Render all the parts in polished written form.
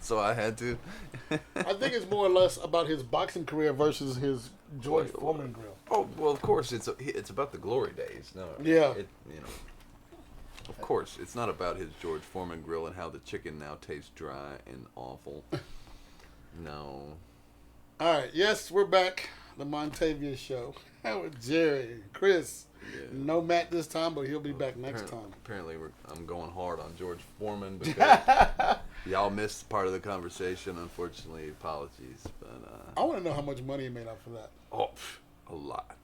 so I had to. I think it's more or less about his boxing career versus his George Foreman grill. Oh well, of course it's about the glory days. No, Yeah. Of course, it's not about his George Foreman grill and how the chicken now tastes dry and awful. No. All right, yes, we're back. The Montavious Show with Jerry, Chris. Yeah. No Matt this time, but he'll be back next time. Apparently, I'm going hard on George Foreman because y'all missed part of the conversation. Unfortunately, apologies. But I want to know how much money he made off of that. Oh, a lot.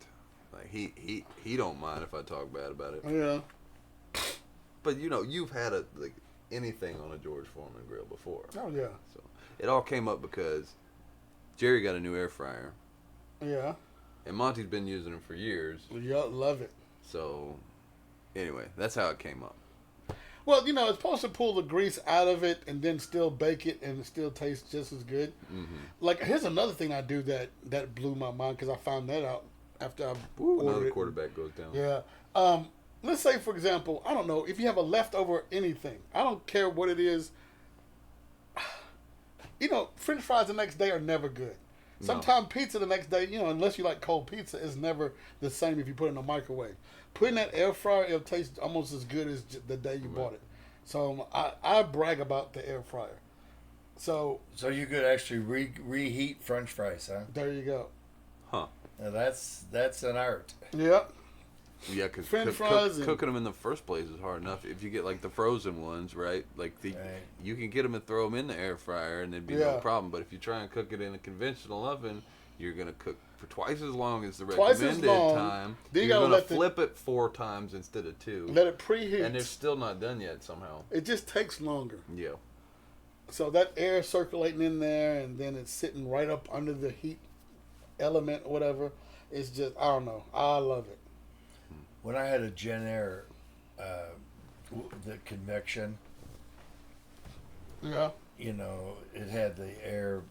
Like he don't mind if I talk bad about it. Yeah. But you've had anything on a George Foreman grill before. Oh yeah. So it all came up because Jerry got a new air fryer. Yeah. And Monty's been using them for years. Yeah, love it. So anyway, that's how it came up. Well, it's supposed to pull the grease out of it and then still bake it and it still tastes just as good. Mm-hmm. Like, here's another thing I do that blew my mind because I found that out after I ordered another it. quarterback goes down. Yeah. Let's say, for example, I don't know, if you have a leftover anything, I don't care what it is. French fries the next day are never good. No. Sometimes pizza the next day, unless you like cold pizza, is never the same if you put it in a microwave. Put in that air fryer, it'll taste almost as good as the day you bought it. So I brag about the air fryer. So you could actually reheat French fries, huh? there you go. Huh. Now that's an art. Yep. Yeah, because French fries cooking them in the first place is hard enough. If you get the frozen ones, right? You can get them and throw them in the air fryer and it'd be no problem. But if you try and cook it in a conventional oven, you're gonna cook for twice as long as the recommended time. Then you're gonna flip it 4 times instead of 2. Let it preheat, and it's still not done yet somehow. It just takes longer. Yeah. So that air circulating in there, and then it's sitting right up under the heat element or whatever. It's just, I don't know. I love it. When I had a Gen Air, the convection, Yeah. it had the air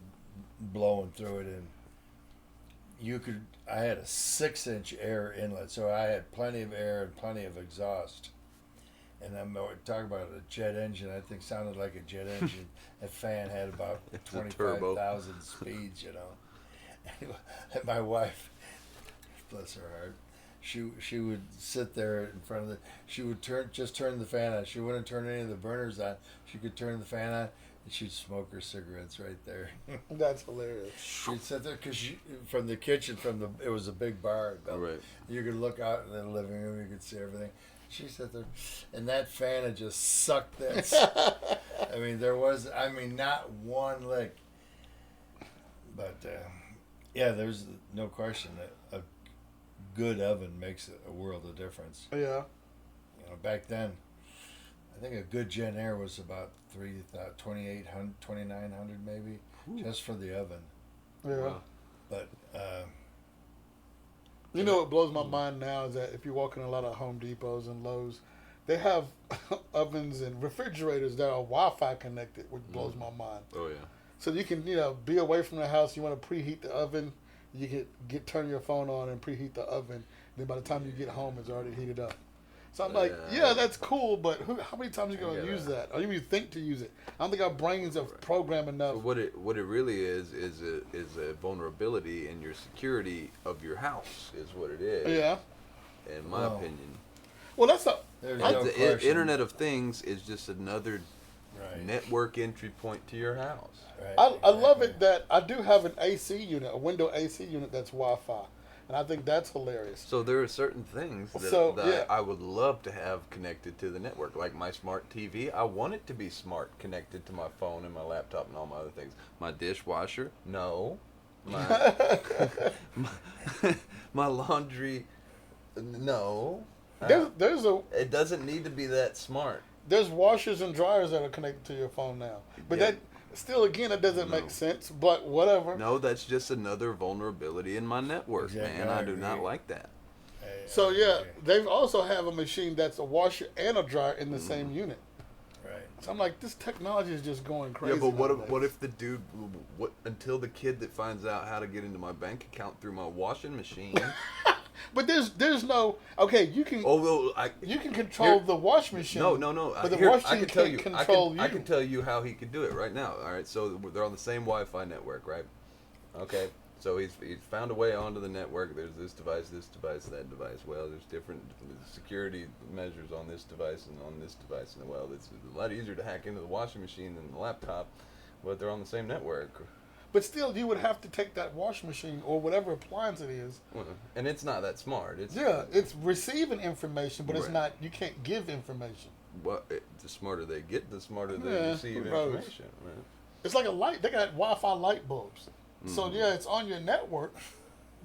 blowing through it, and I had a 6-inch air inlet, so I had plenty of air and plenty of exhaust. And I'm talking about a jet engine. I think sounded like a jet engine. That fan had about 25,000 speeds, And my wife, bless her heart, she would sit there in front of she would just turn the fan on. She wouldn't turn any of the burners on. She could turn the fan on, and she'd smoke her cigarettes right there. That's hilarious. She'd sit there because from the kitchen, it was a big bar. Right. You could look out in the living room. You could see everything. She sat there, and that fan had just sucked that. There was, not one lick. But, there's no question that a good oven makes a world of difference. Yeah. Back then, I think a good Gen Air was about 2,800, 2,900 maybe, just for the oven. Yeah. Wow. But what blows my mind now is that if you walk in a lot of Home Depots and Lowe's, they have ovens and refrigerators that are Wi-Fi connected, which blows my mind. Oh yeah. So you can, be away from the house. You want to preheat the oven, you turn your phone on and preheat the oven. Then by the time you get home, it's already heated up. So I'm like, yeah, that's cool, but how many times are you going to use that? Or even think to use it? I don't think our brains are programmed enough. So what it really is a vulnerability in your security of your house is what it is. Yeah. In my opinion. Well, that's the Internet of Things is just another right. network entry point to your house. Right, I love it that I do have an AC unit, a window AC unit that's Wi-Fi. And I think that's hilarious. So there are certain things that I would love to have connected to the network, like my smart TV. I want it to be smart, connected to my phone and my laptop and all my other things. My dishwasher, no. My laundry, no. It doesn't need to be that smart. There's washers and dryers that are connected to your phone now, but that still, again, it doesn't make sense. But whatever. No, that's just another vulnerability in my network, man. I do not like that. So they also have a machine that's a washer and a dryer in the same unit. Right. So I'm like, this technology is just going crazy. Yeah, but what if the dude? Until the kid that finds out how to get into my bank account through my washing machine, But there's no okay. You can you can control the wash machine. No. But the wash machine can't control you. I can tell you how he could do it right now. All right, so they're on the same Wi-Fi network, right? Okay, so he's found a way onto the network. There's this device, that device. Well, there's different security measures on this device and on this device, and well, it's a lot easier to hack into the washing machine than the laptop, but they're on the same network. But still, you would have to take that washing machine or whatever appliance it is. And it's not that smart. It's receiving information, but it's not. You can't give information. Well, the smarter they get, the smarter they receive information. Right? It's like a light. They got Wi-Fi light bulbs. So it's on your network,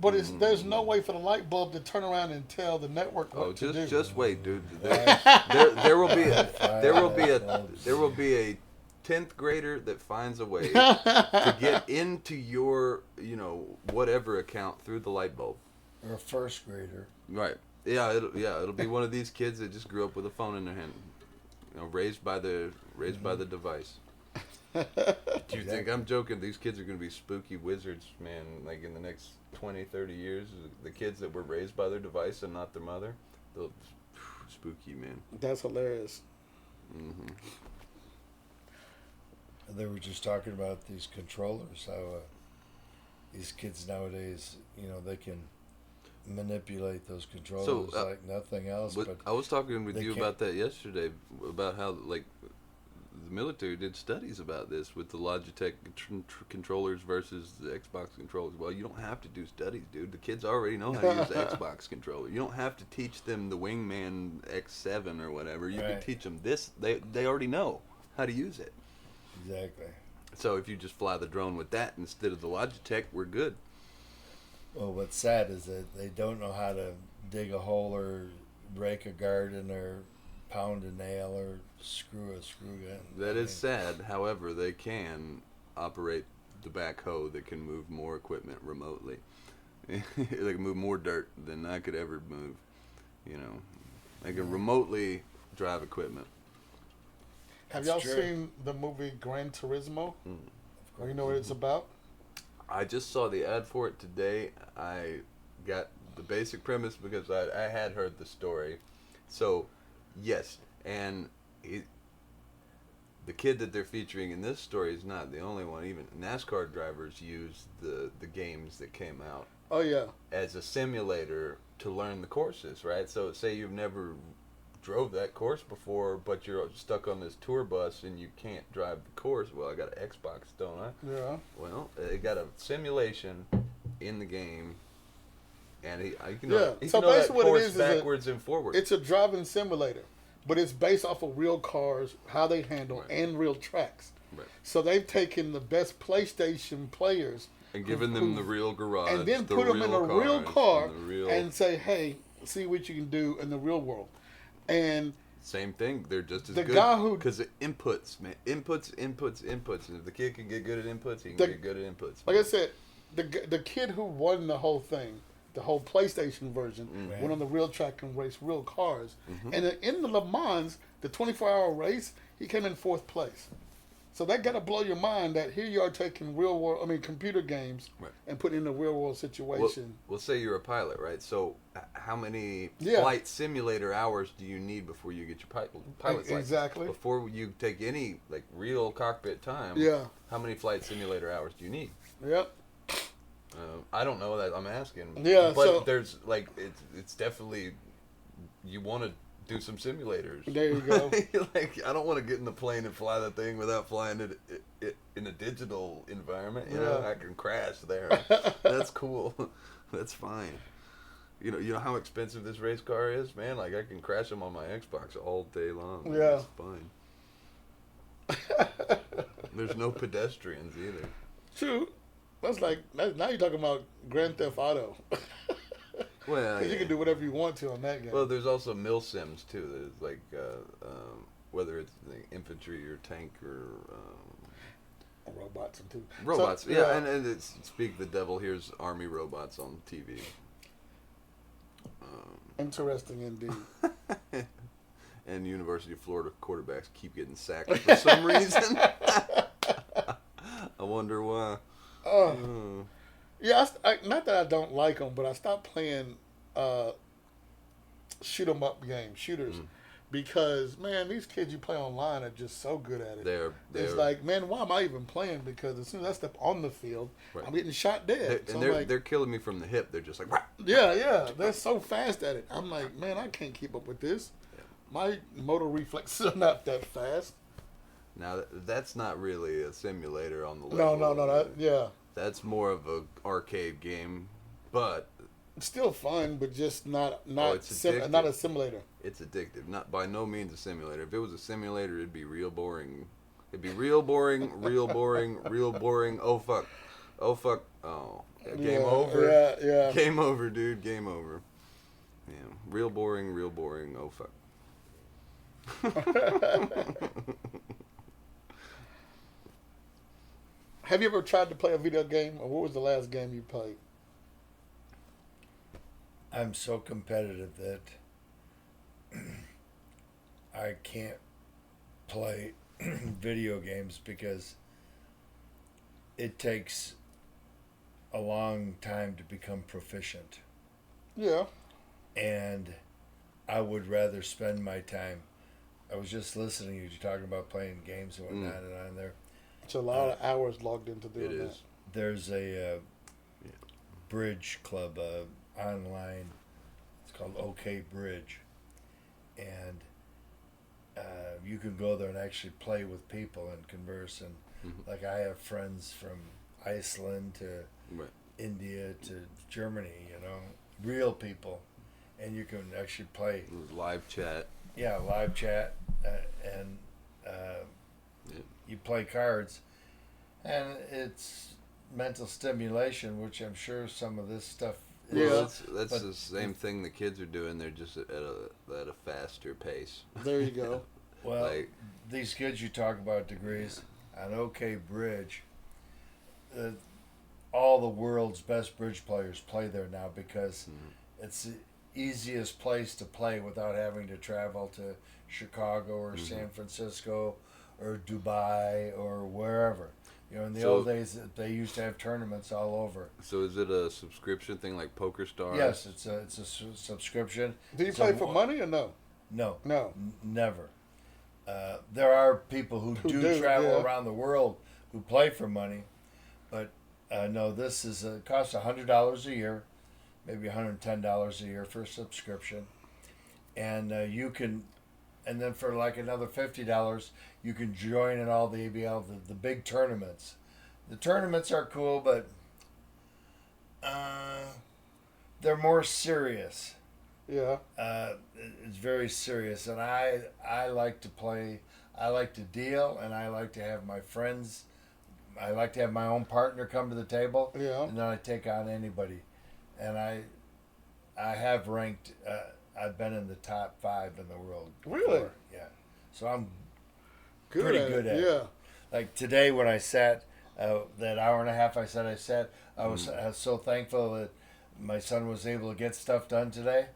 but there's no way for the light bulb to turn around and tell the network what to do. Just wait, dude. There will be a 10th grader that finds a way to get into your, whatever account through the light bulb. Or a first grader. Right. Yeah, it'll be one of these kids that just grew up with a phone in their hand. Raised by the device. Do you think I'm joking? These kids are going to be spooky wizards, man, like in the next 20, 30 years. The kids that were raised by their device and not their mother, they'll spooky, man. That's hilarious. Mm-hmm. They were just talking about these controllers, how these kids nowadays, they can manipulate those controllers like nothing else. But I was talking with you about that yesterday, about how the military did studies about this with the Logitech controllers versus the Xbox controllers. Well, you don't have to do studies, dude. The kids already know how to use the Xbox controller. You don't have to teach them the Wingman X7 or whatever. You can teach them this. They already know how to use it. Exactly. So if you just fly the drone with that instead of the Logitech, we're good. Well, what's sad is that they don't know how to dig a hole or rake a garden or pound a nail or screw a screw gun. That is sad. However, they can operate the backhoe that can move more equipment remotely. They can move more dirt than I could ever move. They can remotely drive equipment. Have y'all seen the movie Gran Turismo? Or you know what it's about? I just saw the ad for it today. I got the basic premise because I had heard the story. So, yes, and the kid that they're featuring in this story is not the only one. Even NASCAR drivers use the games that came out. Oh, yeah. As a simulator to learn the courses, right? So, say you've never drove that course before, but you're stuck on this tour bus and you can't drive the course. Well, I got an Xbox, don't I? Yeah. Well, they got a simulation in the game, and he can so know basically that what course it is backwards and forwards. It's a driving simulator, but it's based off of real cars, how they handle, and real tracks. Right. So they've taken the best PlayStation players and given them the real garage, and then put them in a real car and say, "Hey, see what you can do in the real world." And same thing, they're just as the good guy who because inputs, man, inputs. And if the kid can get good at inputs, he can get good at inputs. Like I said, the kid who won the whole thing, the whole PlayStation version, went on the real track and raced real cars. And in the Le Mans, the 24-hour race, he came in 4th place. So that got to blow your mind that here you are taking computer games and putting in a real world situation. Well, say you're a pilot, right? So how many flight simulator hours do you need before you get your pilot's license? Exactly. Before you take any real cockpit time, how many flight simulator hours do you need? Yep. I don't know that. I'm asking. Yeah, but there's it's definitely you want to do some simulators. There you go. I don't want to get in the plane and fly the thing without flying it in a digital environment. I can crash there. That's cool. That's fine. You know how expensive this race car is, man. I can crash them on my Xbox all day long. Yeah, it's fine. There's no pedestrians either. True. Now you're talking about Grand Theft Auto. Well, you can do whatever you want to on that game. Well, there's also mil sims too. There's whether it's the infantry or tank or robots too. Robots, yeah, and it's speak the devil. Here's army robots on TV. Interesting indeed. And University of Florida quarterbacks keep getting sacked for some reason. I wonder why. Yeah, not that I don't like them, but I stopped playing shoot 'em up game, shooters. Because, man, these kids you play online are just so good at it. It's like, man, why am I even playing? Because as soon as I step on the field, right. I'm getting shot dead. They're killing me from the hip. They're just like, Rah! Yeah. They're so fast at it. I'm like, man, I can't keep up with this. Yeah. My motor reflexes are not that fast. Now, that's not really a simulator on the level. No. That's more of a arcade game, but... It's still fun, but just not a simulator. It's addictive. Not by no means a simulator. If it was a simulator, it'd be real boring. It'd be real boring, real boring, real boring. Oh fuck. Oh, game over. Yeah. Game over, dude. Game over. Yeah, real boring. Oh fuck. Have you ever tried to play a video game, or what was the last game you played? I'm so competitive that I can't play video games because it takes a long time to become proficient. Yeah. And I would rather spend my time. I was just listening to you talking about playing games and whatnot and on there. It's a lot of hours logged into doing that. There's a bridge club online. It's called OK Bridge, and you can go there and actually play with people and converse. And like I have friends from Iceland to India to Germany, real people, and you can actually play live chat. Yeah, live chat, and you play cards, and it's mental stimulation, which I'm sure some of this stuff. That's the same thing the kids are doing. They're just at a faster pace. There you go. Well, these kids you talk about degrees on OK Bridge, all the world's best bridge players play there now because it's the easiest place to play without having to travel to Chicago or San Francisco or Dubai or wherever. In the old days, they used to have tournaments all over. So is it a subscription thing like Poker Stars? Yes, it's a subscription. Do you play for money or no? No. Never. There are people who do travel around the world who play for money, but no, this is costs $100 a year, maybe $110 a year for a subscription, and you can. And then for like another $50, you can join in all the big tournaments. The tournaments are cool, but they're more serious. Yeah. It's very serious, and I like to play. I like to deal, and I like to have my friends. I like to have my own partner come to the table. Yeah. And then I take on anybody, and I have ranked. I've been in the top 5 in the world. Really? Before. Yeah. So I'm pretty good at it. Yeah. Like today when I sat, that hour and a half I sat, I was so thankful that my son was able to get stuff done today.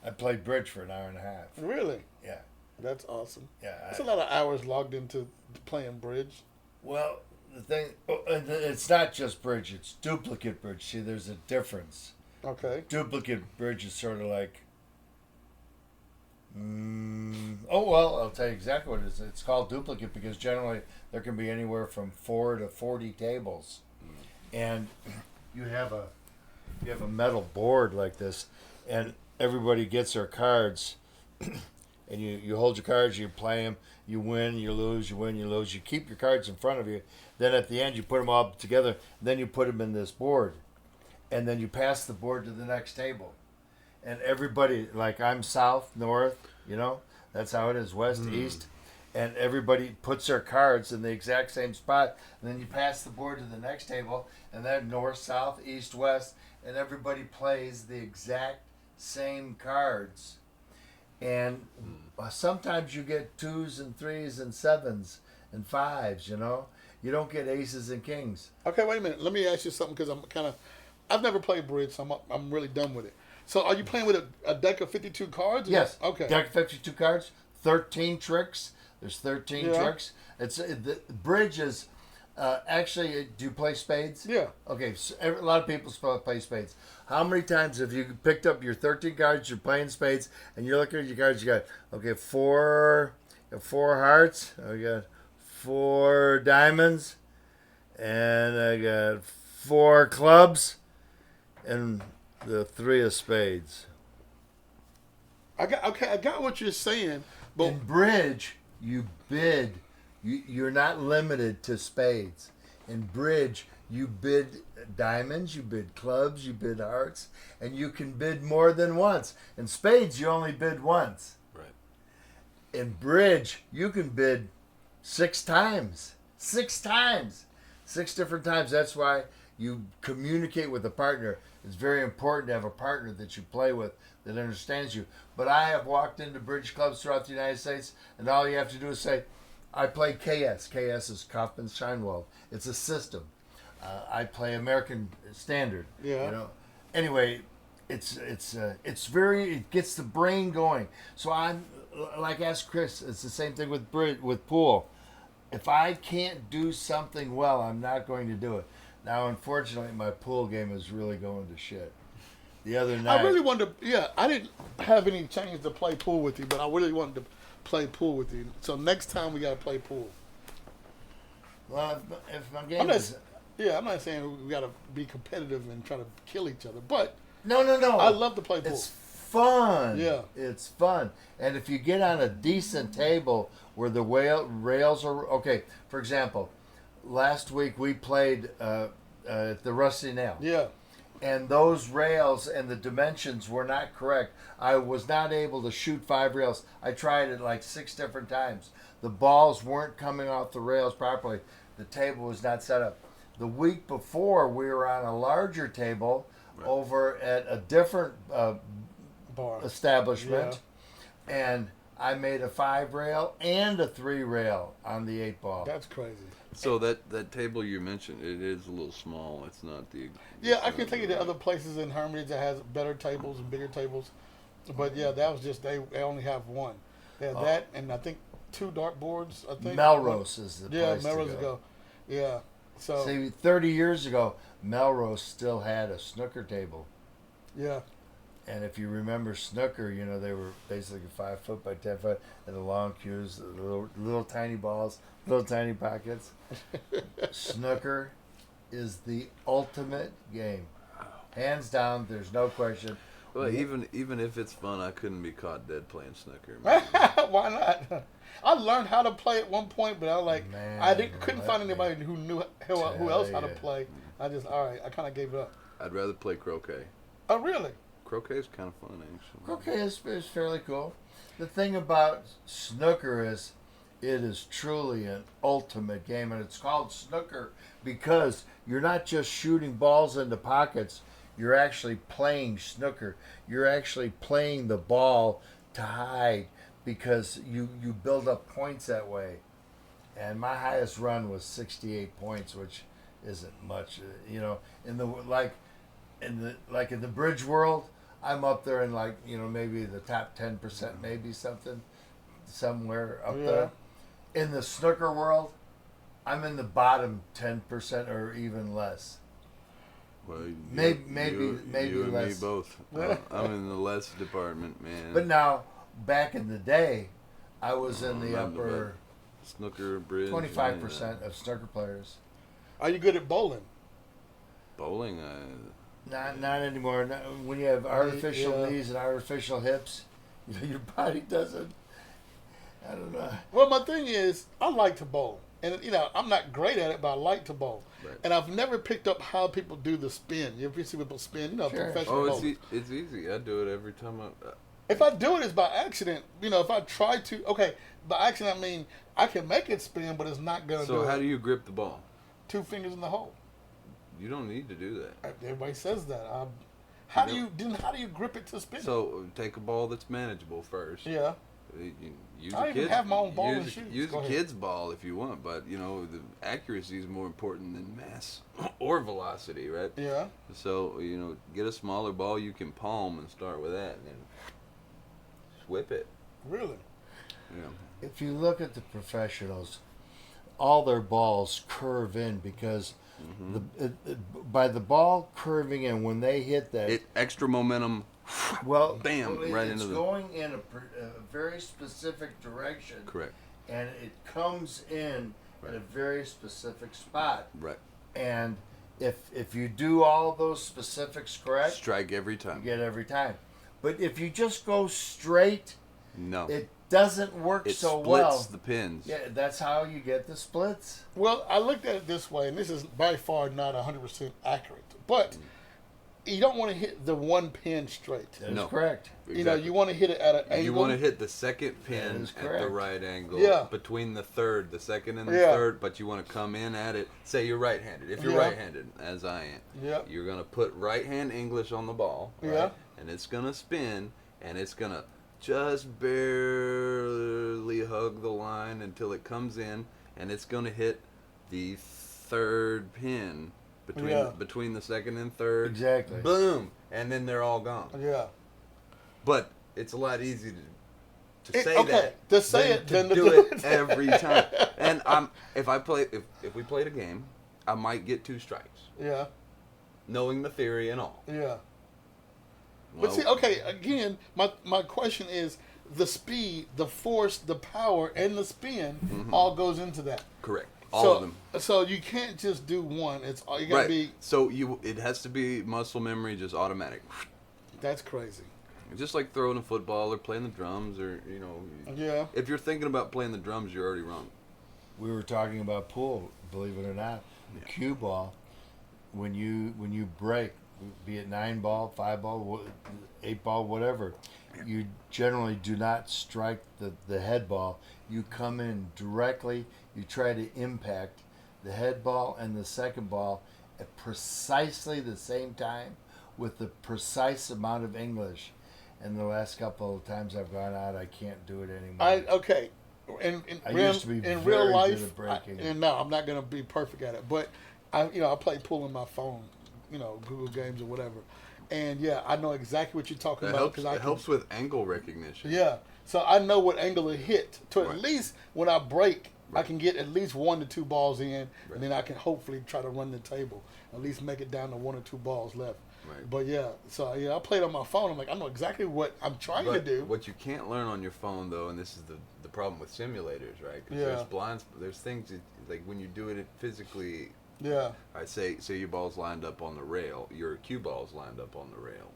I played bridge for an hour and a half. Really? Yeah. That's awesome. Yeah. That's a lot of hours logged into playing bridge. Well, the thing, it's not just bridge, it's duplicate bridge. See, there's a difference. Okay. Duplicate bridge is sort of like... I'll tell you exactly what it is. It's called duplicate because generally there can be anywhere from 4 to 40 tables, and you have a metal board like this, and everybody gets their cards, and you hold your cards, you play them, you win, you lose, you win, you lose. You keep your cards in front of you. Then at the end you put them all together. Then you put them in this board, and then you pass the board to the next table. And everybody, like I'm south, north, that's how it is, west, east. And everybody puts their cards in the exact same spot. And then you pass the board to the next table, and then north, south, east, west. And everybody plays the exact same cards. And sometimes you get 2s and 3s and 7s and 5s, You don't get aces and kings. Okay, wait a minute. Let me ask you something because I've never played bridge, so I'm really done with it. So are you playing with a deck of 52 cards? Yes. Okay. Deck of 52 cards, 13 tricks. There's 13 tricks. The bridge is Actually, do you play spades? Yeah. Okay, so a lot of people play spades. How many times have you picked up your 13 cards, you're playing spades, and you're looking at your cards, you got, okay, four hearts, I got 4 diamonds, and I got 4 clubs, and the 3 of spades. I got what you're saying, but in bridge, you bid. You're not limited to spades. In bridge, you bid diamonds, you bid clubs, you bid hearts, and you can bid more than once. In spades, you only bid once. Right. In bridge, you can bid 6 times. 6 times. 6 different times. That's why you communicate with a partner. It's very important to have a partner that you play with that understands you. But I have walked into bridge clubs throughout the United States, and all you have to do is say, I play KS. KS is Kaufman Scheinwald. It's a system. I play American Standard. Yeah. You know. Anyway, it gets the brain going. So I'm like ask Chris. It's the same thing with pool. If I can't do something well, I'm not going to do it. Now, unfortunately, my pool game is really going to shit. The other night, I really wanted to. Yeah, I didn't have any chance to play pool with you, but I really wanted to play pool with you. So next time we got to play pool. Well, if my game I'm not saying we got to be competitive and try to kill each other, but no. I love to play pool. It's fun. Yeah, it's fun. And if you get on a decent table where the rails are okay. For example, last week we played at the Rusty Nail. Yeah. And those rails and the dimensions were not correct. I was not able to shoot 5 rails. I tried it like 6 different times. The balls weren't coming off the rails properly. The table was not set up. The week before, we were on a larger table over at a different bar establishment. Yeah. And I made a 5 rail and a 3 rail on the 8 ball. That's crazy. So that table you mentioned, it is a little small. It's not the. Yeah, I can take you to other places in Hermitage that has better tables and bigger tables, but yeah, that was just they only have one. They had that and I think 2 dartboards. I think Melrose is the place Melrose to go. Yeah. So see, 30 years ago, Melrose still had a snooker table. Yeah. And if you remember snooker, you know, they were basically 5 foot by 10 foot, and the long cues, the little tiny balls, little tiny pockets. Snooker is the ultimate game, hands down. There's no question. Well, even if it's fun, I couldn't be caught dead playing snooker. Why not? I learned how to play at one point, but I was like, couldn't find anybody who knew who else how to play. I just I kind of gave it up. I'd rather play croquet. Oh, really? Croquet is kind of fun, actually. Croquet is fairly cool. The thing about snooker is it is truly an ultimate game, and it's called snooker because you're not just shooting balls into pockets. You're actually playing snooker. You're actually playing the ball to hide because you build up points that way. And my highest run was 68 points, which isn't much. You know, in the bridge world, I'm up there in maybe the top 10%, maybe somewhere up there. In the snooker world, I'm in the bottom 10% or even less. Well, maybe you and less. me both. I'm in the less department, man. But now, back in the day, I was in the upper snooker bridge. 25% of snooker players. Are you good at bowling? Bowling, not anymore. When you have artificial knees and artificial hips, your body doesn't. I don't know. Well, my thing is, I like to bowl. And, I'm not great at it, but I like to bowl. Right. And I've never picked up how people do the spin. You ever see people spin? Sure. Professional bowling. It's easy. I do it every time. If I do it, it's by accident. If I try to, by accident, I mean, I can make it spin, but it's not going to do it. So how do you grip the ball? 2 fingers in the hole. You don't need to do that. Everybody says that. How do you grip it to spin? So take a ball that's manageable first. Yeah. I even have my own ball and shoes. Use a kid's ball if you want, but the accuracy is more important than mass or velocity, right? Yeah. So get a smaller ball you can palm and start with that, and then whip it. Really? Yeah. If you look at the professionals, all their balls curve in because by the ball curving in, when they hit that, extra momentum. Well, bam, right into the. It's going in a very specific direction. Correct. And it comes in at a very specific spot. Right. And if you do all those specifics correct, strike every time. You get every time. But if you just go straight, no, it doesn't work so well. It splits the pins. Yeah, that's how you get the splits. Well, I looked at it this way, and this is by far not 100% accurate, but you don't want to hit the one pin straight. That's correct. Exactly. You know, you want to hit it at an angle. You want to hit the second pin at the right angle between the second and the third, but you want to come in at it. Say you're right-handed. If you're right-handed, as I am, you're going to put right-hand English on the ball, right? And it's going to spin, and it's going to just barely hug the line until it comes in, and it's going to hit the third pin between the second and third. Exactly. Boom. And then they're all gone. Yeah. But it's a lot easier to say that. To say it than to do it every time. And if we played a game, I might get 2 strikes. Yeah. Knowing the theory and all. Yeah. Well, but see, okay, again, my question is the speed, the force, the power, and the spin all goes into that. Correct. All of them. So you can't just do one. It's you gotta be. So it has to be muscle memory, just automatic. That's crazy. Just like throwing a football or playing the drums, or Yeah. If you're thinking about playing the drums, you're already wrong. We were talking about pool, believe it or not. The cue ball, when you break, be it 9-ball, 5-ball, 8-ball, whatever, you generally do not strike the head ball. You come in directly. You try to impact the head ball and the second ball at precisely the same time with the precise amount of English. And the last couple of times I've gone out, I can't do it anymore. In used to be in very real life, good at breaking. and no, I'm not gonna be perfect at it. But I play pool on my phone, Google Games or whatever, and I know exactly what you're talking about because it helps with angle recognition. Yeah, so I know what angle to hit to at least when I break. I can get at least 1 to 2 balls in, and then I can hopefully try to run the table. At least make it down to 1 or 2 balls left. Right. But I played on my phone. I'm like, I know exactly what I'm trying to do. What you can't learn on your phone, though, and this is the problem with simulators, right? Because there's things like when you do it physically. Yeah. I say your ball's lined up on the rail, your cue ball's lined up on the rail,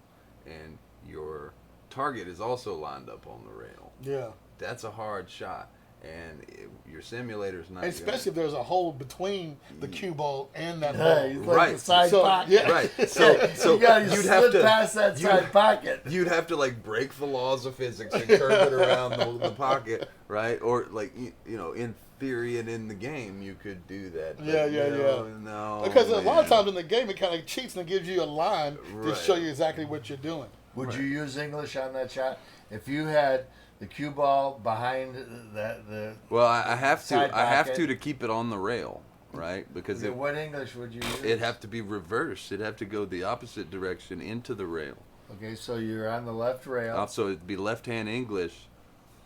and your target is also lined up on the rail. Yeah. That's a hard shot. And your simulator's not. Especially if there's a hole between the cue ball and that ball. Like the side pocket. Right. So you'd have to pass that side pocket. You'd have to break the laws of physics and curve it around the pocket, right? Or in theory and in the game you could do that. No. Because a lot of times in the game it kind of cheats and gives you a line to show you exactly what you're doing. Would you use English on that shot if you had the cue ball behind Well, I have to keep it on the rail, right? Because what English would you use? It'd have to be reversed. It'd have to go the opposite direction into the rail. Okay, so you're on the left rail. So it'd be left-hand English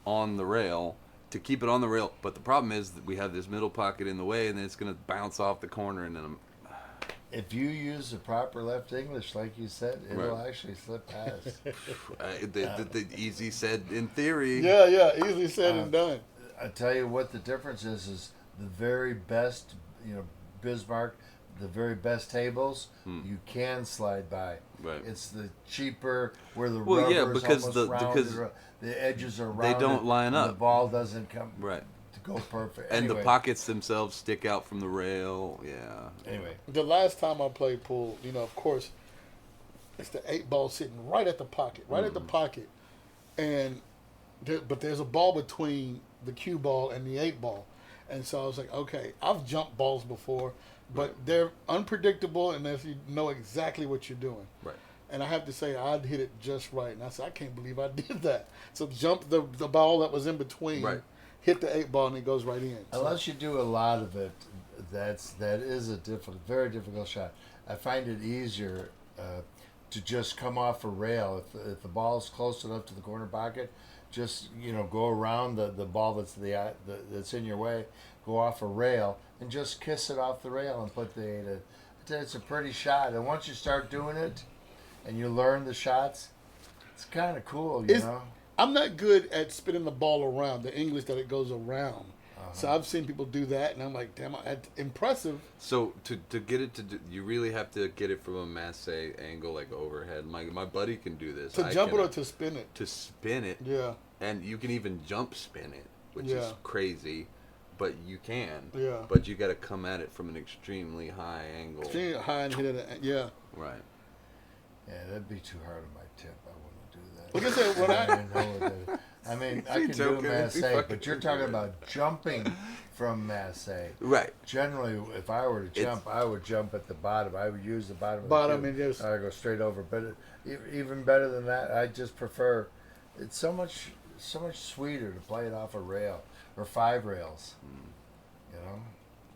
on the rail to keep it on the rail. But the problem is that we have this middle pocket in the way, and then it's going to bounce off the corner, and then if you use the proper left English, like you said, it'll actually slip past. the easy said in theory. Yeah, easily said and done. I tell you what the difference is the very best, Bismarck, the very best tables, you can slide by. Right. It's the cheaper where the rubber is almost rounded, the edges are rounded. They don't line up. The ball doesn't come. Right. Go perfect. And the pockets themselves stick out from the rail. Yeah. Anyway. The last time I played pool, of course, it's the 8-ball sitting right at the pocket, at the pocket. And but there's a ball between the cue ball and the 8-ball. And so I was like, okay, I've jumped balls before, but they're unpredictable unless you know exactly what you're doing. Right. And I have to say, I hit it just right. And I said, I can't believe I did that. So jump the ball that was in between. Right. Hit the 8-ball and it goes right in. Unless you do a lot of it, that is a very difficult shot. I find it easier to just come off a rail if the ball is close enough to the corner pocket just go around the ball that's in your way, go off a rail, and just kiss it off the rail and put the 8 in. It's a pretty shot, and once you start doing it, and you learn the shots, it's kind of cool, you know. I'm not good at spinning the ball around. The English that it goes around. So I've seen people do that, and I'm like, damn, that's impressive. So to get it to do, you really have to get it from a masse angle, like overhead. My buddy can do this. To jump it or to spin it? To spin it. Yeah. And you can even jump spin it, which is crazy, but you can. Yeah. But you got to come at it from an extremely high angle. Extremely high and hit it. Yeah. Right. Yeah, that'd be too hard on my tip. I wouldn't do that. Look at that. When I mean, I can do masse, but you're talking about jumping from masse. Right. Generally, if I were to jump, I would jump at the bottom. I would use the bottom of the tube. I would go straight over. But even better than that, I just prefer. It's so much sweeter to play it off a rail or 5 rails. You know,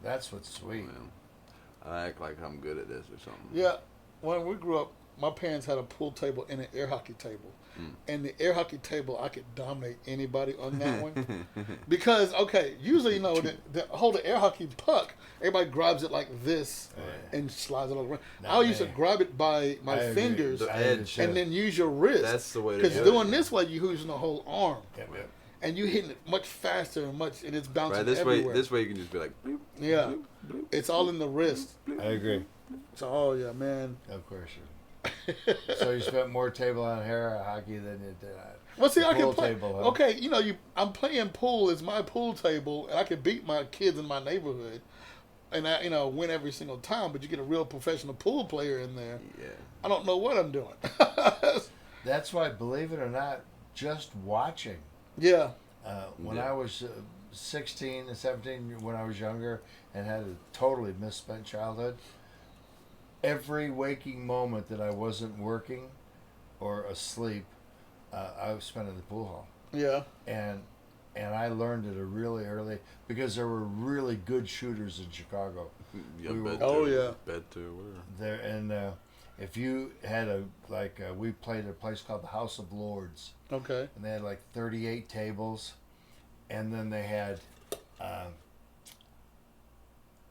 that's what's sweet. Well, I act like I'm good at this or something. Yeah. When we grew up, my parents had a pool table and an air hockey table. And the air hockey table, I could dominate anybody on that one. Because, usually, the hold the air hockey puck, everybody grabs it like this and slides it over. I used to grab it by my fingers and then use your wrist. That's the way to do it. Because doing this way, you're using the whole arm. Yep. And you hitting it much faster and it's bouncing everywhere. This way you can just be like, bloop, yeah. bloop, bloop, it's all in the wrist. I agree. So, man. Of course you. So you spent more table on hair hockey than you did on well, see, I can pool play. Table, huh? Okay, I'm playing pool. It's my pool table, and I can beat my kids in my neighborhood, and I, win every single time. But you get a real professional pool player in there. Yeah. I don't know what I'm doing. That's why, believe it or not, just watching. Yeah. When I was 16 and 17, when I was younger and had a totally misspent childhood, every waking moment that I wasn't working or asleep, I was spent in the pool hall. Yeah. And I learned it really early because there were really good shooters in Chicago. Yeah, bet too. There and if you had we played at a place called the House of Lords. Okay. And they had 38 tables, and then they had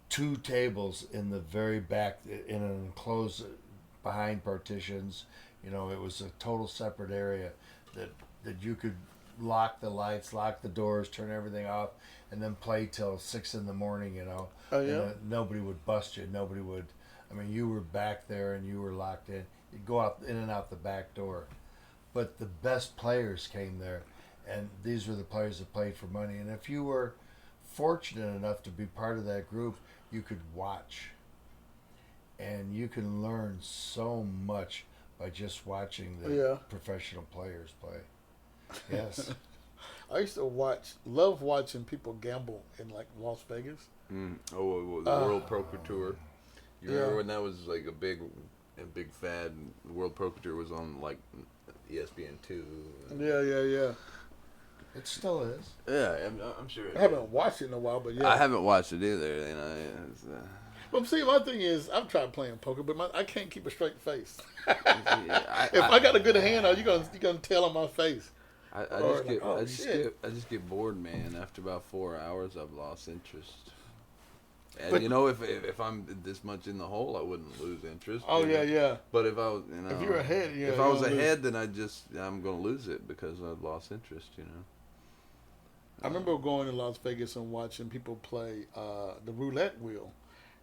2 tables in the very back in an enclosed behind partitions. It was a total separate area that you could lock the lights, lock the doors, turn everything off, and then play till 6 in the morning. Oh yeah. And, nobody would bust you. Nobody would. I mean, you were back there and you were locked in. You'd go out in and out the back door. But the best players came there, and these were the players that played for money. And if you were fortunate enough to be part of that group, you could watch. And you can learn so much by just watching the professional players play. Yes. I used to love watching people gamble in Las Vegas. The World Poker Tour. You remember when that was a big fad? The World Poker Tour was on ESPN2. Yeah. It still is. Yeah, I'm sure. I haven't watched it in a while, but yeah. I haven't watched it either. Well, see, my thing is, I've tried playing poker, but I can't keep a straight face. If I got a good hand, you gonna tell on my face. I just get bored, man. After about 4 hours, I've lost interest. And but, if I'm this much in the hole, I wouldn't lose interest. Oh yeah. But if I was, if you're ahead, if I was ahead, then I'm gonna lose it because I've lost interest. I remember going to Las Vegas and watching people play the roulette wheel,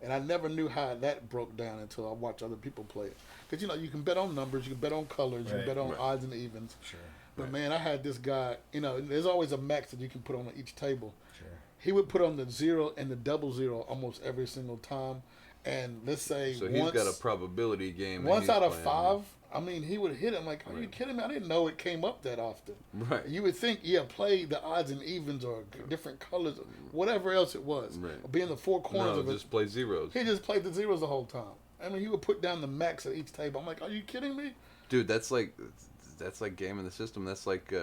and I never knew how that broke down until I watched other people play it. Because you can bet on numbers, you can bet on colors, you can bet on odds and evens. Sure. But man, I had this guy. There's always a max that you can put on each table. Sure. He would put on the 0 and the 00 almost every single time, and let's say he's got a probability game. Once out of 5, I mean, he would hit him. Like, are you kidding me? I didn't know it came up that often. Right. You would think, play the odds and evens or different colors, or whatever else it was. Right. Or be in the 4 corners of it. Just play zeros. He just played the zeros the whole time. I mean, he would put down the max at each table. I'm like, are you kidding me? Dude, that's like gaming the system. That's like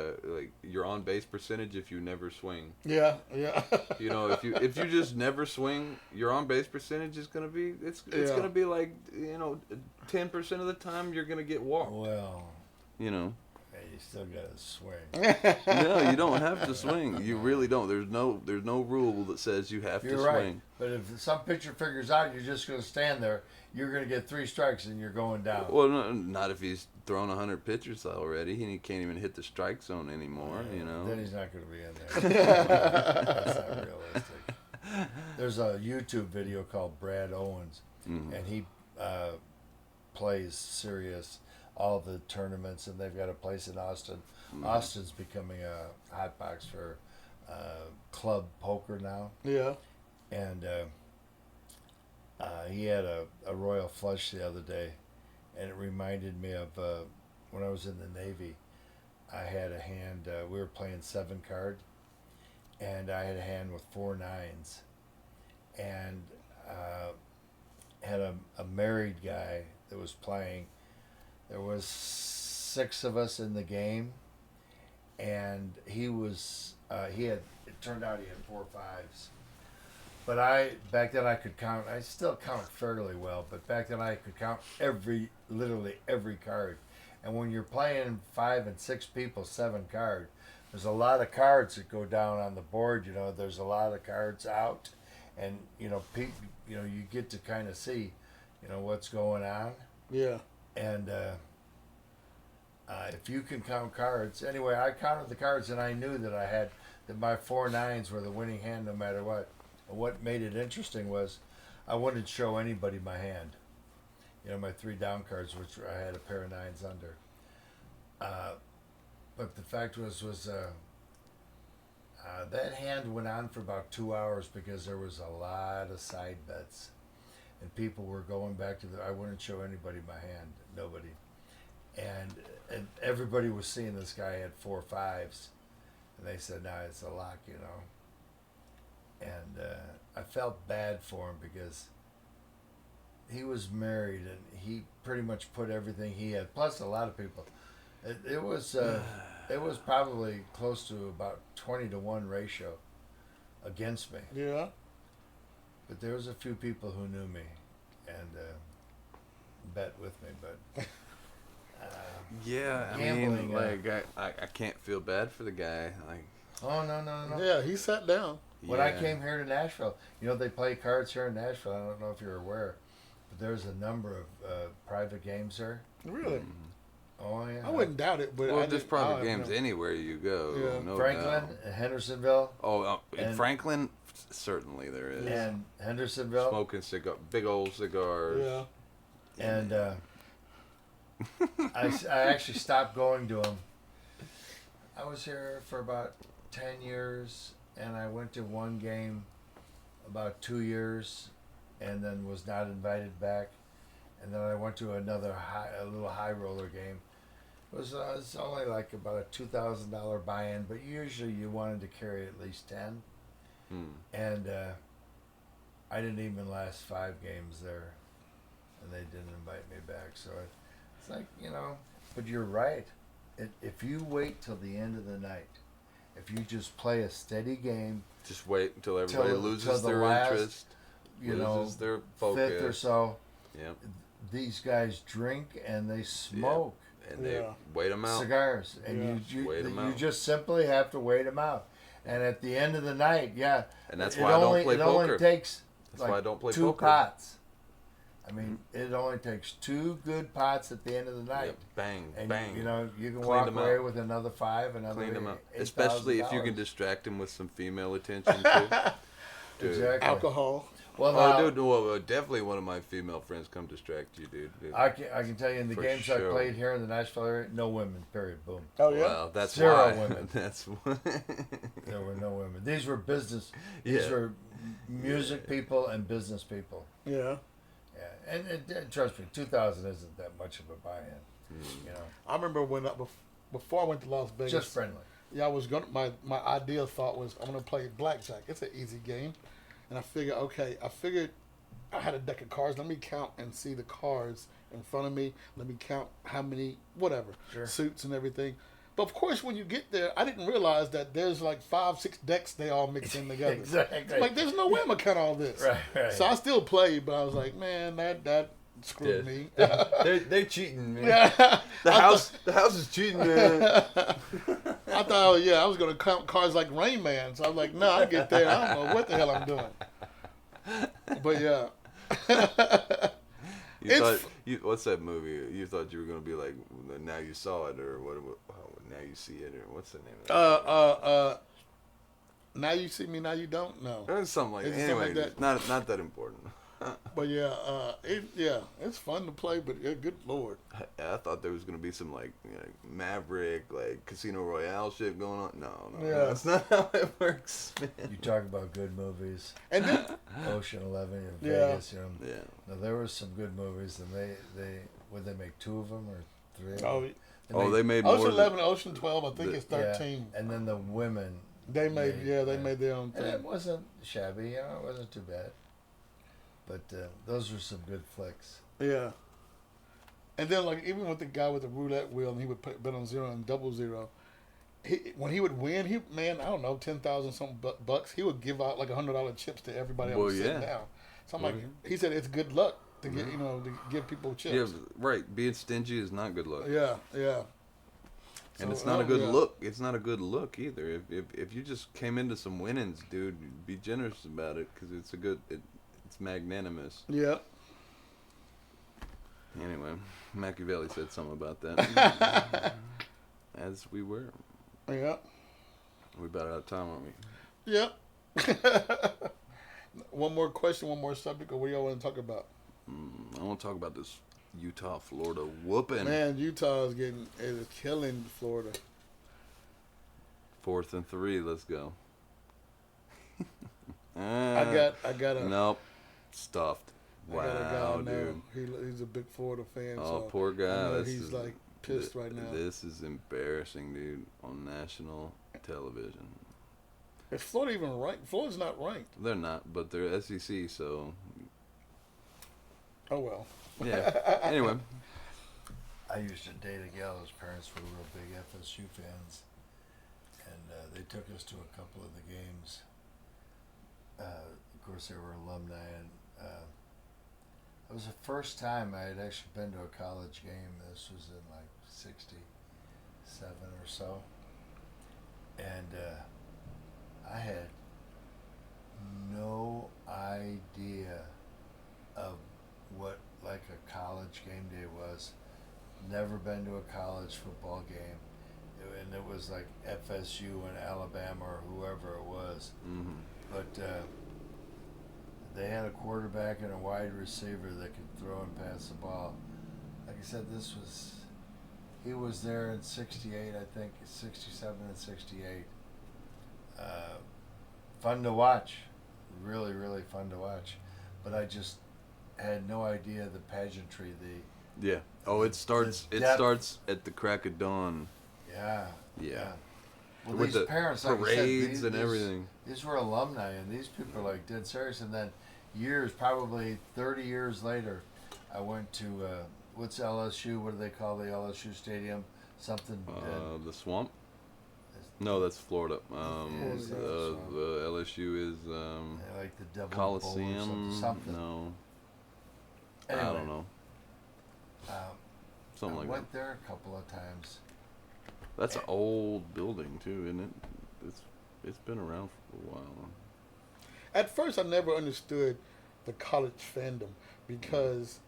your on base percentage if you never swing. Yeah. If you just never swing, your on base percentage is gonna be it's gonna be 10% of the time you're gonna get walked. Well, you still got to swing. No, you don't have to swing. You really don't. There's no rule that says you have to swing. Right. But if some pitcher figures out you're just going to stand there, you're going to get 3 strikes and you're going down. Well, no, not if he's thrown 100 pitches already. He can't even hit the strike zone anymore. You know. Then he's not going to be in there. That's not realistic. There's a YouTube video called Brad Owens, and he plays serious all the tournaments, and they've got a place in Austin. Austin's becoming a hot box for club poker now. Yeah. And he had a royal flush the other day, and it reminded me of when I was in the Navy. I had a hand, we were playing 7 card, and I had a hand with 4 nines, and had a married guy that was playing. There was 6 of us in the game, and it turned out he had 4 5s. But back then I could count, I still count fairly well, but back then I could count literally every card. And when you're playing 5 and 6 people, 7 card, there's a lot of cards that go down on the board. You know, there's a lot of cards out, and you get to kind of see, what's going on. Yeah. And if you can count cards, anyway, I counted the cards, and I knew that my 4 nines were the winning hand no matter what. And what made it interesting was I wouldn't show anybody my hand. My 3 down cards, which I had a pair of 9s under. But the fact was that hand went on for about 2 hours because there was a lot of side bets. And people were going back to I wouldn't show anybody my hand, nobody. And everybody was seeing this guy had 4 5s. And they said, nah, it's a lock, And I felt bad for him because he was married and he pretty much put everything he had, plus a lot of people. It was probably close to about 20-to-1 ratio against me. Yeah. But there was a few people who knew me and bet with me, but yeah, I gambling, mean, I can't feel bad for the guy. Like, oh no. Yeah, he sat down. When I came here to Nashville, they play cards here in Nashville. I don't know if you're aware, but there's a number of private games there. Really? Oh yeah. I wouldn't doubt it, but there's private games anywhere you go. Yeah. No Franklin, doubt. Hendersonville. Oh, in Franklin, certainly there is. And Hendersonville. Smoking big old cigars. Yeah. And I actually stopped going to them. I was here for about 10 years, and I went to one game about 2 years, and then was not invited back. And then I went to a little high roller game. It was only like about a $2,000 buy-in, but usually you wanted to carry at least 10. And I didn't even last 5 games there, and they didn't invite me back. So it's like, but you're right. If you wait till the end of the night, if you just play a steady game, just wait until everybody loses their interest, loses their focus. 5th or so. Yeah. These guys drink and they smoke. Yeah. And they wait them out. Cigars. And you just simply have to wait them out. And at the end of the night, and that's why I don't play poker. It only takes why I don't play 2 poker. pots. I mean, it only takes 2 good pots at the end of the night. Yep. Bang, and bang. You can Clean walk them away out. with another 5, another Clean them up. $8,000. Especially if you can distract them with some female attention too. Dude. Exactly. Alcohol. Well, definitely one of my female friends come distract you, dude. I can tell you in the For games sure. I played here in the Nashville area, no women. Period. Boom. Oh yeah. Well, that's 0 why. women. That's why. There were no women. These were business. These were music people and business people. Yeah. Yeah, and trust me, 2,000 isn't that much of a buy-in. I remember when before I went to Las Vegas. Just friendly. Yeah, I was my ideal thought was I'm gonna play blackjack. It's an easy game, and I figured I had a deck of cards. Let me count and see the cards in front of me. Let me count how many suits and everything. But of course, when you get there, I didn't realize that there's like 5, 6 decks they all mix in together. Exactly. Like there's no way I'm gonna count all this. Right. So I still played, but I was like, man, that screwed me. They're cheating, man. Yeah. The house is cheating, man. I thought, oh yeah, I was gonna count cars like Rain Man. So I was like, no, I get there. I don't know what the hell I'm doing. But yeah. What's that movie? You thought you were gonna be like, now you saw it, or what? Now you see it, or what's the name of it? Now you see me, now you don't. No, It's something like that. Anyway, something like not that important. But yeah, it's fun to play. But yeah, good lord. I thought there was gonna be some like Maverick, like Casino Royale shit going on. No, Yeah. That's not how it works, man. You talk about good movies. And then Ocean 11 in Yeah. Vegas. Yeah. Now there were some good movies, and they would they make 2 of them or 3? Of oh, them? They made more. Ocean 11, Ocean 12. I think it's 13. Yeah. And then the women. They made they made their own And thing. it wasn't shabby. It wasn't too bad. But those were some good flicks. Yeah. And then like even with the guy with the roulette wheel, and he would bet on 0 and 00. When he would win, I don't know, 10,000 something bucks. He would give out like $100 chips to everybody that was sitting down. So I'm like, he said it's good luck to get to give people chips. Yeah, right. Being stingy is not good luck. Yeah. And So, it's not a good look. It's not a good look either. If you just came into some winnings, dude, be generous about it because it's it's magnanimous. Yeah. Anyway, Machiavelli said something about that. As we were. Yeah. We about out of time, aren't we? Yeah. One more question, one more subject, or what do y'all want to talk about? I want to talk about this Utah-Florida whooping. Man, Utah is killing Florida. 4th and 3, let's go. I got a Nope. Stuffed. Wow, I got a guy dude. He's a big Florida fan. Oh, so poor guy. he's like pissed right now. This is embarrassing, dude, on national television. Is Florida even ranked? Florida's not ranked. They're not, but they're SEC, so... Oh, well. Yeah. Anyway. I used to date a gal whose parents were real big FSU fans, and they took us to a couple of the games. Of course, they were alumni, and it was the first time I had actually been to a college game. This was in like 67 or so, and I had no idea of what like a college game day was. Never been to a college football game, and it was like FSU and Alabama or whoever it was. Mm-hmm. But they had a quarterback and a wide receiver that could throw and pass the ball. Like I said, he was there in 68, I think, 67 and 68. Fun to watch. Really, really fun to watch. But I just had no idea the pageantry, Yeah. Oh, it starts at the crack of dawn. Yeah. Well, With these the parents, like parades I said, and everything. These were alumni, and these people are like dead serious. And then probably 30 years later, I went to what's LSU? What do they call the LSU stadium? Something. The Swamp. No, that's Florida. Is that The LSU is like the Devil Coliseum. Bowl or something. No, Anyway, I don't know. Something I like went that. there a couple of times. That's an old building too, isn't it? It's been around for a while. At first, I never understood the college fandom because,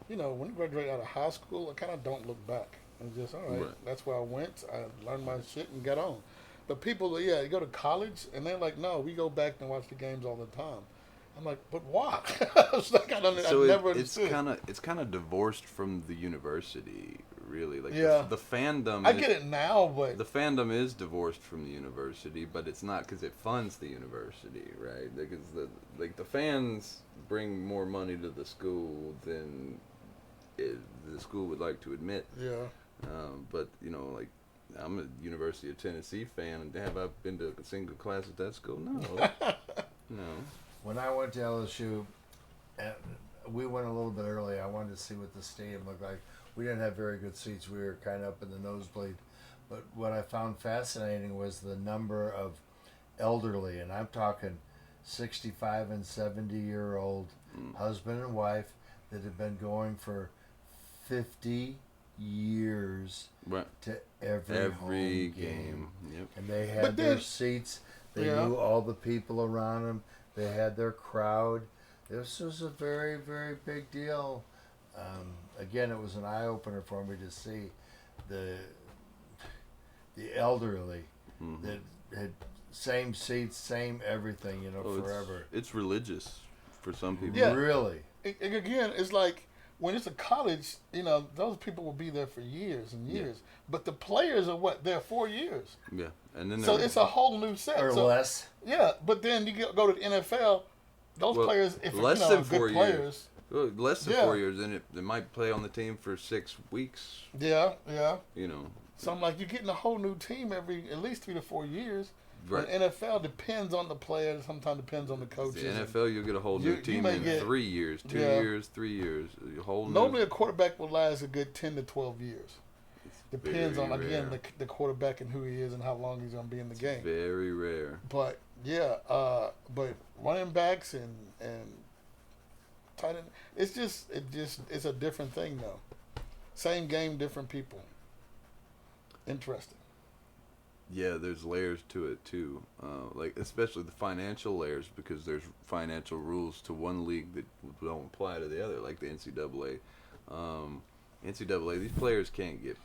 when you graduate out of high school, I kind of don't look back. It's just, all right, that's where I went. I learned my shit and got on. But people, you go to college, and they're like, no, we go back and watch the games all the time. I'm like, but why? It's like, I never understood. It's kind of divorced from the university, really. Like the fandom. I get it now, but the fandom is divorced from the university, but it's not because it funds the university, right? Because the fans bring more money to the school than the school would like to admit. Yeah. But like I'm a University of Tennessee fan, and have I been to a single class at that school? No. No. When I went to LSU, and we went a little bit early. I wanted to see what the stadium looked like. We didn't have very good seats. We were kind of up in the nosebleed. But what I found fascinating was the number of elderly, and I'm talking 65 and 70-year-old husband and wife. that have been going for 50 years to every home game. Yep. And they had their seats. They knew all the people around them. They had their crowd. This was a very, very big deal. Again, it was an eye-opener for me to see the elderly that had same seats, same everything, forever. It's religious for some people. Yeah. Really. Again, it's like when it's a college, those people will be there for years and years. Yeah. But the players are there 4 years. Yeah, and then it's a whole new set or less. Yeah, but then you go to the NFL. Those players, if less than 4 good years. Players, less than 4 years, and they might play on the team for 6 weeks. Yeah. So I'm like, you're getting a whole new team every at least 3 to 4 years. Right. The NFL depends on the player. Sometimes depends on the coaches. The NFL, you'll get a whole new team in 3 years, 2 years, 3 years. Normally, a quarterback will last a good 10 to 12 years. Depends on again the quarterback and who he is and how long he's going to be in the game. Very rare. But but running backs and tight end, it's a different thing though. Same game, different people. Interesting. Yeah, there's layers to it too, like especially the financial layers, because there's financial rules to one league that don't apply to the other, like the NCAA. NCAA, these players can't get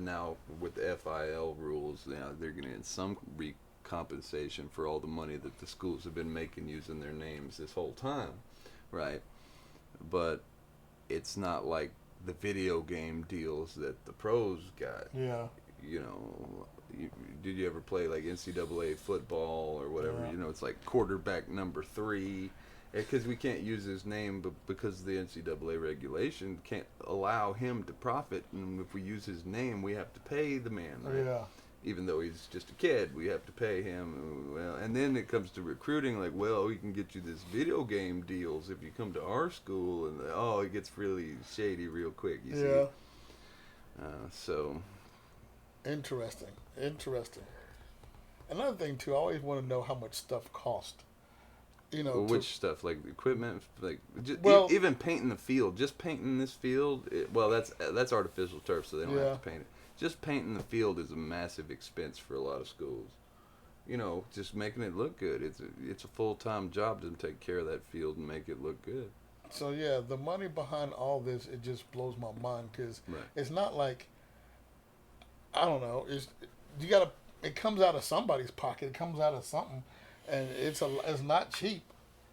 now with the FIL rules, they're going to get some compensation for all the money that the schools have been making using their names this whole time, right? But it's not like the video game deals that the pros got. Yeah. Did you ever play like NCAA football or whatever? Yeah. It's like quarterback number 3, because we can't use his name, but because the NCAA regulation can't allow him to profit, and if we use his name, we have to pay the man, right? Yeah. Even though he's just a kid, we have to pay him. Well, and then it comes to recruiting, like, well, we can get you this video game deals if you come to our school, and it gets really shady real quick. You see. So. Interesting. Another thing too, I always want to know how much stuff cost. Which stuff, like equipment, like even painting the field. Just painting this field. That's artificial turf, so they don't have to paint it. Just painting the field is a massive expense for a lot of schools. Just making it look good. It's a full-time job to take care of that field and make it look good. So the money behind all this, it just blows my mind, because it's not like, I don't know. It comes out of somebody's pocket. It comes out of something, and it's not cheap.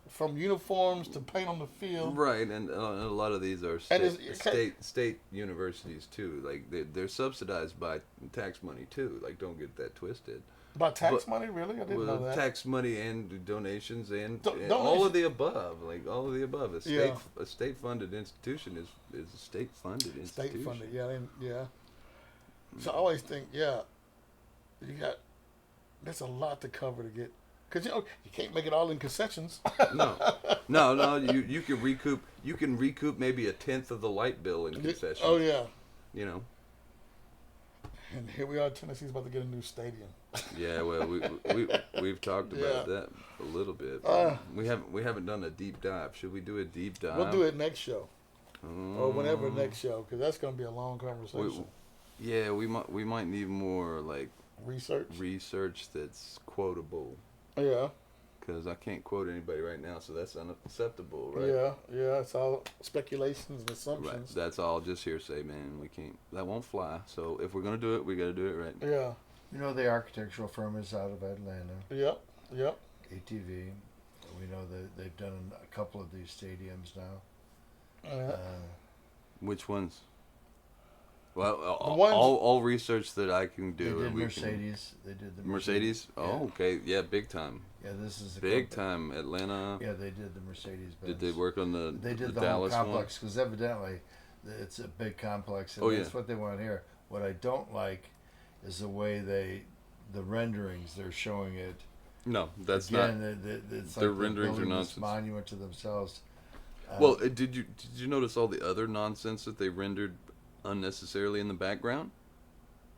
From uniforms to paint on the field. Right, and a lot of these are state universities too. Like they're subsidized by tax money too. Like, don't get that twisted. By tax money, really? I didn't know that. Tax money and donations and all of the above. Like all of the above. A state-funded institution is a state-funded institution. State-funded, yeah. So I always think, there's a lot to cover to get. Because you can't make it all in concessions. No. You can recoup. You can recoup maybe 1/10 of the light bill in concessions. Oh yeah. And here we are. Tennessee's about to get a new stadium. Yeah, well, we've talked about that a little bit. We haven't done a deep dive. Should we do a deep dive? We'll do it next show, or whenever next show, because that's going to be a long conversation. We might need more like research that's quotable. Yeah. Because I can't quote anybody right now, so that's unacceptable, right? Yeah. It's all speculations and assumptions. Right. That's all just hearsay, man. We can't. That won't fly. So if we're gonna do it, we got to do it right. Yeah. The architectural firm is out of Atlanta. Yep. ATV. We know that they've done a couple of these stadiums now. Which ones? Well, all research that I can do. They did Mercedes. They did the Mercedes. Oh, okay. Yeah, big time. Yeah, this is big time. Atlanta. Yeah, they did the Mercedes. Did they work on the? They did the Dallas whole complex, because evidently it's a big complex, and that's what they want here. What I don't like is the way the renderings they're showing it. No, that's not. It's their renderings are nonsense. Monument to themselves. Well, did you notice all the other nonsense that they rendered unnecessarily in the background?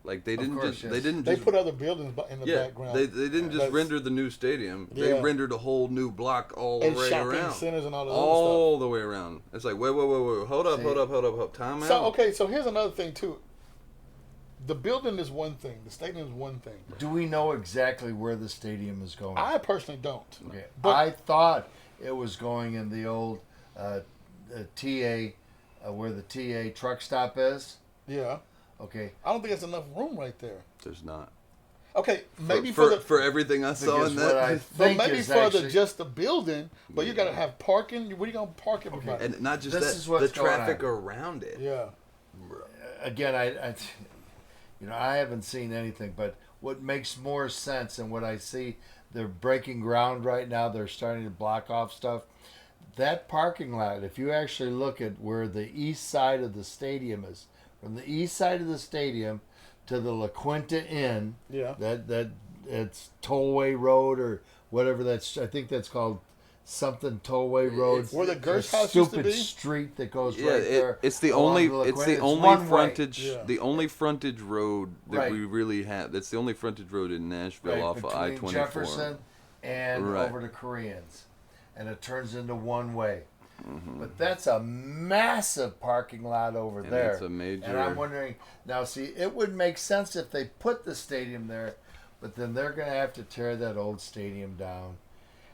Like they didn't course, yes. They put other buildings in the background. They didn't just render the new stadium. They rendered a whole new block all the way around. Shopping centers and all the other all the way around. It's like wait, hold up, time out. So here's another thing too. The building is one thing. The stadium is one thing. Do we know exactly where the stadium is going? I personally don't. Okay. But I thought it was going in the old TA, where the TA truck stop is. Yeah. Okay. I don't think there's enough room right there. There's not. Okay, maybe for everything I saw in that. But maybe for just the building, but you got to have parking. Where are you going to park everybody? And not just the traffic around it. Yeah. Again, I haven't seen anything, but what makes more sense and what I see, they're breaking ground right now. They're starting to block off stuff. That parking lot, if you actually look at where the east side of the stadium is, from the east side of the stadium to the La Quinta Inn, that it's Tollway Road or whatever that's, I think that's called something Tollway Road. Where the Gersh House used to be? Stupid street that goes right there. It's the only frontage the only frontage road that we really have. That's the only frontage road in Nashville off of I-24. Jefferson and over to Koreans. And it turns into one way. Mm-hmm. But that's a massive parking lot over there. It's a major. And I'm wondering now. See, it would make sense if they put the stadium there, but then they're going to have to tear that old stadium down.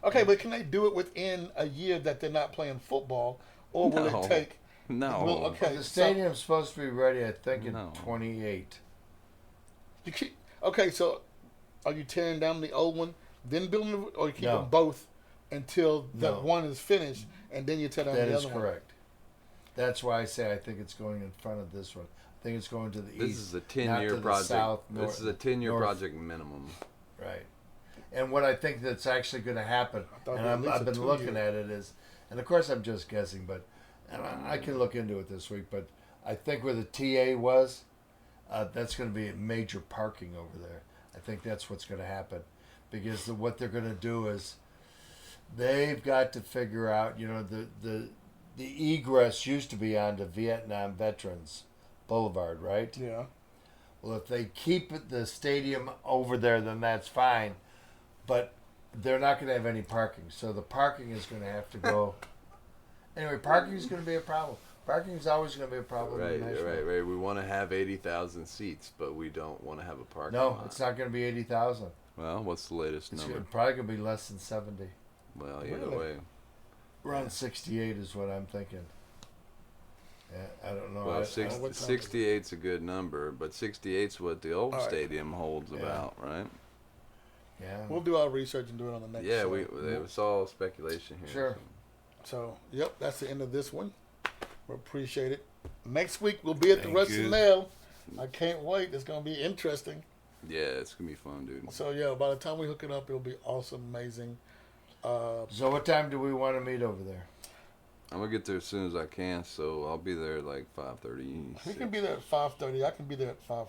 Okay, but can they do it within a year that they're not playing football, or will it take? No. Well, okay, the stadium's supposed to be ready, I think, in 28. Okay, so are you tearing down the old one, then building, or you keep them both until that one is finished? And then you tear down the other one. That is correct. That's why I say I think it's going in front of this one. I think it's going to the east. This is a 10-year project. This is a 10-year project minimum. Right. And what I think that's actually going to happen, and I've been looking at it, is, and of course I'm just guessing, but and I can look into it this week, but I think where the TA was, that's going to be major parking over there. I think that's what's going to happen. Because what they're going to do is, they've got to figure out, the egress used to be onto Vietnam Veterans Boulevard, right? Yeah. Well, if they keep the stadium over there, then that's fine. But they're not going to have any parking. So the parking is going to have to go. Anyway, parking is going to be a problem. Parking is always going to be a problem. Right. We want to have 80,000 seats, but we don't want to have a parking lot. It's not going to be 80,000. Well, what's the latest number? It's probably going to be less than 70. Well, either way. Around 68 is what I'm thinking. Yeah, I don't know. Well, 68's a good number, but 68's what the old stadium holds about, right? Yeah. We'll do our research and do it on the next show. It was all speculation here. Sure. So, yep, that's the end of this one. We appreciate it. Next week, we'll be at the Rusty Nail. I can't wait. It's going to be interesting. Yeah, it's going to be fun, dude. So, yeah, by the time we hook it up, it'll be awesome, amazing. So what time do we want to meet over there? I'm going to get there as soon as I can, so I'll be there at like 5:30. He can be there at 5:30. I can be there at 5:30.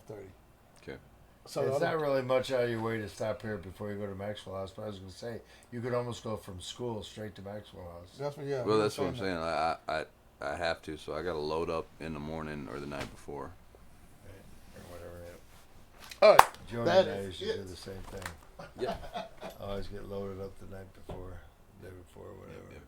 Okay. So it's not really much out of your way to stop here before you go to Maxwell House, but I was going to say, you could almost go from school straight to Maxwell House. That's what, yeah. Well, that's what I'm saying. I have to, so I got to load up in the morning or the night before. Right. Or whatever. Yeah. All right. Joni and I used to do the same thing. Yeah. I always get loaded up the night before, day before, whatever. Yeah.